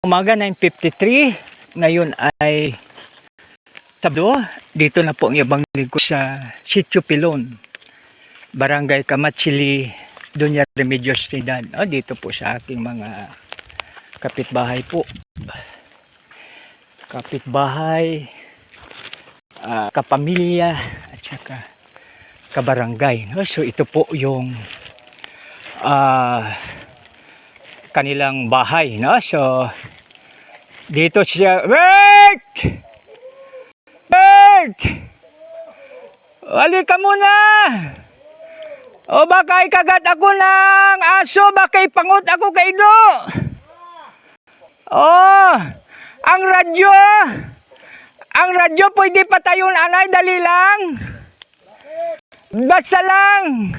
Umaga 9:53, ngayon ay Sabado. Dito na po ang ibang lingkod sa Sitio Pilon, Barangay Kamatsili, Doña Remedios Trinidad. Dito po sa aking mga kapitbahay po. Kapitbahay, kapamilya, at saka kabarangay. So ito po yung kanilang bahay. So dito siya. Wait! Halika muna. O baka ikagat ako ng aso, baka ipangot ako kay Do. Ang radyo pwede patayon anay, dali lang. Basta lang.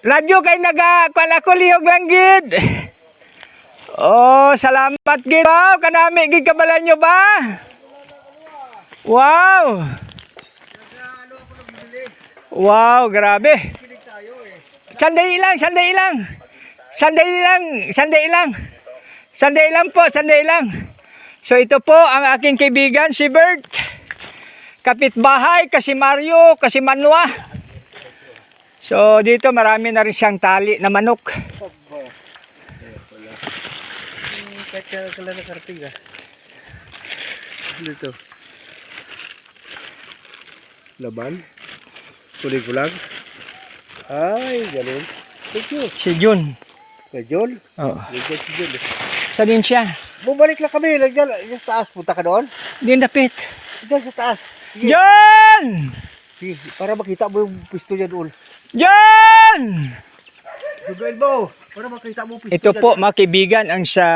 Radyo kay nagakuan ako lihog lang gid. Salamat gid. Wow, kanami gid kabalan nyo ba? Wow! Wow, grabe. Sanday lang. So ito po ang aking kaibigan, si Bert. Kapitbahay, kasi Mario, kasi Manwa. So dito marami na rin siyang tali na manok. Dito. Laban. Tuloy ko lang. Ay, ganun. Thank you. Si Jun. Kay John? Oo. Si John. Saan din siya? Bumalik lang kami. Lagyan sa taas. Punta ka doon. Hindi napit. Diyan sa taas. Sige. John! Sige, para makita mo yung pisto niya doon. John! Sugail mo. Para makita mo yung pisto Ito niya po mga kaibigan ang sa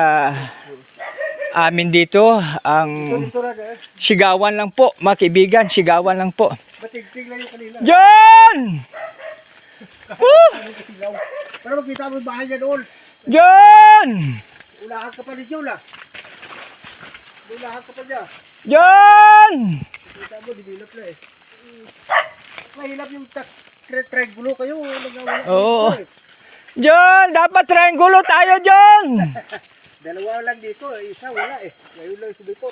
amin dito. Ang dito na, sigawan lang po mga kaibigan. Sigawan lang po. Matigtig lang yung kanila. John! Para makita mo yung bahay niya doon. John! Ulahan ka pa ni John ah. Ulahan ka pa niya. John! Kita mo, develop na eh. Mahilap yung triangulo kayo. Oo. John, dapat triangulo tayo, John! Dalawa lang dito, isa wala eh. Ngayon lang sumipot.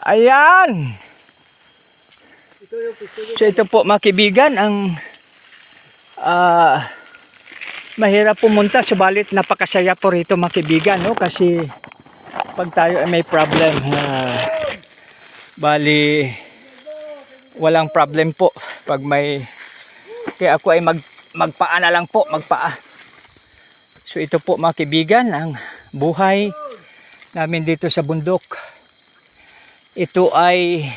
Ayan! Ito yung pisto niya. So ito po mga kaibigan ang mahirap pumunta, subalit napakasaya po rito mga kaibigan, no? Kasi pag tayo ay may problem, bali walang problem po pag may, kaya ako ay magpaa na lang po, magpaa. So ito po mga kaibigan ang buhay namin dito sa bundok. Ito ay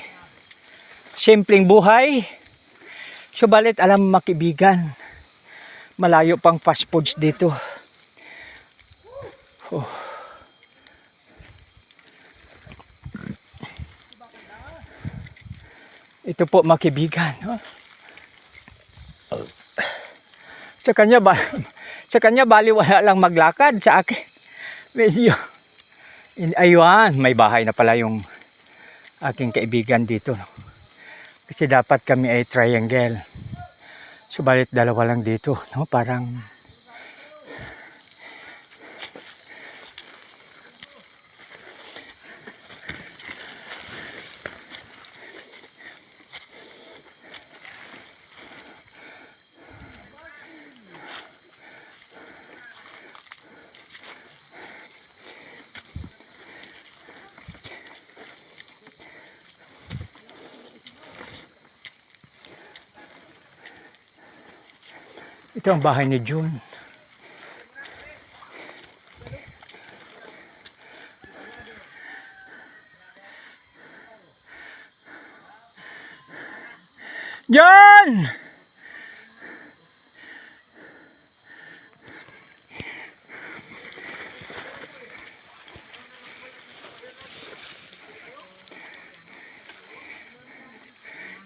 simpleng buhay, subalit alam mo mga kaibigan, malayo pang fast foods dito. Ito po mga kaibigan. Sa kanya bali wala lang maglakad, sa akin medyo ayun, may bahay na pala yung aking kaibigan dito. Kasi dapat kami ay triangle. Subalit dalawa lang dito, no? Parang ito ang bahay ni June. John!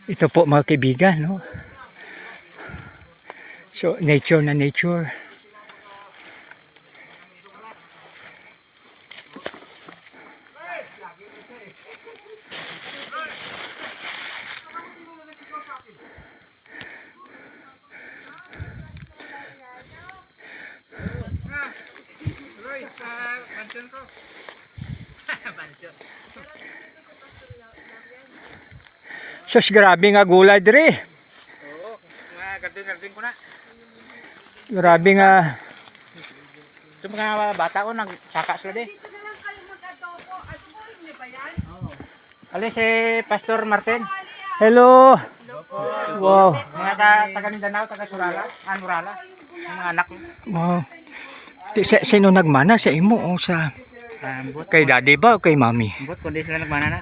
Ito po mga kaibigan, no? So, nature na nature. Mansion ko. Mansion. Sus, grabe nga gulay diri. Oo, mga garding ko na. Grabe nga. Ito mga bata ko, nagsaka sila din. Dito na lang kayo mag-adobo at full niyo ba yan? Ali si Pastor Martin. Hello. Wow. Mga taga Mindanao, taga Surala, Nurala. Yung mga anak ko. Wow. Sino nagmana sa imo o sa Ambot. kay daddy ba o kay mami? Ambot, kundi sila nagmana na.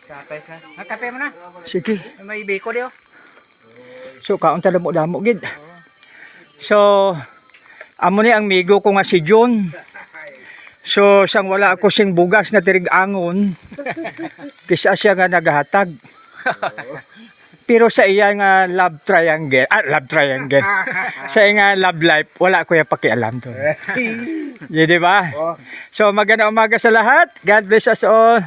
Kapay na. Nagkape mo na. Sige. May biko diyo. So kaon ta damo gid. So amo ni ang migo ko nga si John. So sang wala ako sing bugas nga tirig-angon. Kisa siya nga naghatag. Pero sa iya nga love triangle, sa iya nga love life, wala ko yung pakialam to. Di ba? So magandang umaga sa lahat. God bless us all.